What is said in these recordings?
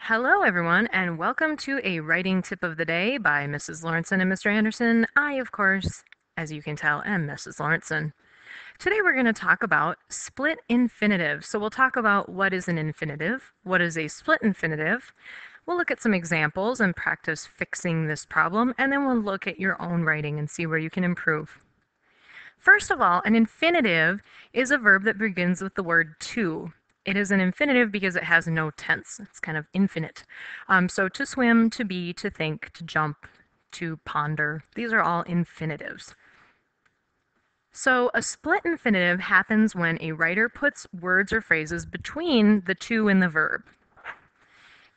Hello, everyone, and welcome to a writing tip of the day by Mrs. Lawrenson and Mr. Anderson. I, of course, as you can tell, am Mrs. Lawrenson. Today we're going to talk about split infinitive. So we'll talk about what is an infinitive, what is a split infinitive. We'll look at some examples and practice fixing this problem, and then we'll look at your own writing and see where you can improve. First of all, an infinitive is a verb that begins with the word to. It is an infinitive because it has no tense. It's kind of infinite. So to swim, to be, to think, to jump, to ponder, these are all infinitives. So a split infinitive happens when a writer puts words or phrases between the to in the verb.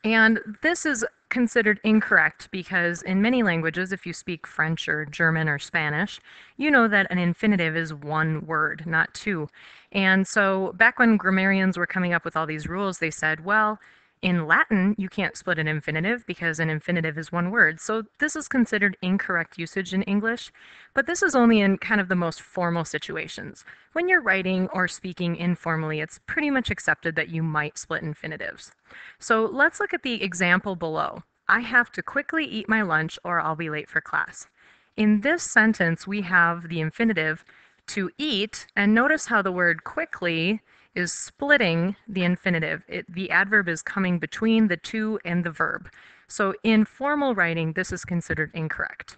And this is considered incorrect because in many languages, if you speak French or German or Spanish, you know that an infinitive is one word, not two. And so back when grammarians were coming up with all these rules, they said, well, in Latin, you can't split an infinitive because an infinitive is one word. So this is considered incorrect usage in English, but this is only in kind of the most formal situations. When you're writing or speaking informally, it's pretty much accepted that you might split infinitives. So let's look at the example below. I have to quickly eat my lunch or I'll be late for class. In this sentence, we have the infinitive to eat, and notice how the word quickly is splitting the infinitive. The adverb is coming between the to and the verb. So in formal writing, this is considered incorrect.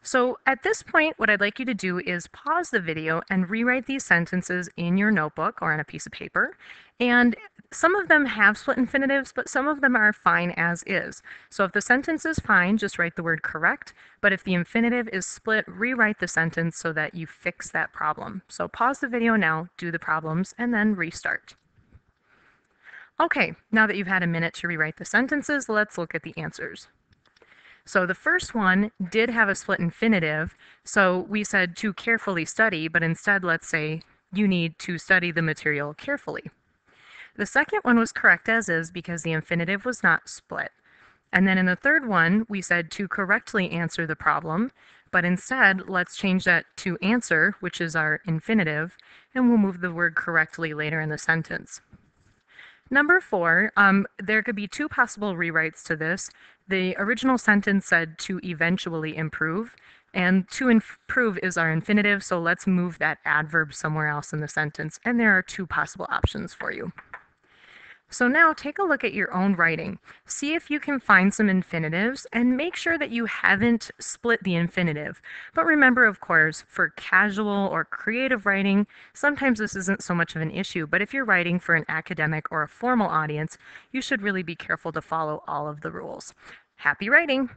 So at this point, what I'd like you to do is pause the video and rewrite these sentences in your notebook or on a piece of paper. And some of them have split infinitives, but some of them are fine as is. So if the sentence is fine, just write the word correct. But if the infinitive is split, rewrite the sentence so that you fix that problem. So pause the video now, do the problems, and then restart. Okay, now that you've had a minute to rewrite the sentences, let's look at the answers. So the first one did have a split infinitive, so we said to carefully study, but instead let's say you need to study the material carefully. The second one was correct as is because the infinitive was not split. And then in the third one, we said to correctly answer the problem, but instead let's change that to answer, which is our infinitive, and we'll move the word correctly later in the sentence. Number 4, there could be two possible rewrites to this. The original sentence said to eventually improve, and to improve is our infinitive, so let's move that adverb somewhere else in the sentence, and there are two possible options for you. So now take a look at your own writing. See if you can find some infinitives and make sure that you haven't split the infinitive. But remember, of course, for casual or creative writing, sometimes this isn't so much of an issue, but if you're writing for an academic or a formal audience, you should really be careful to follow all of the rules. Happy writing!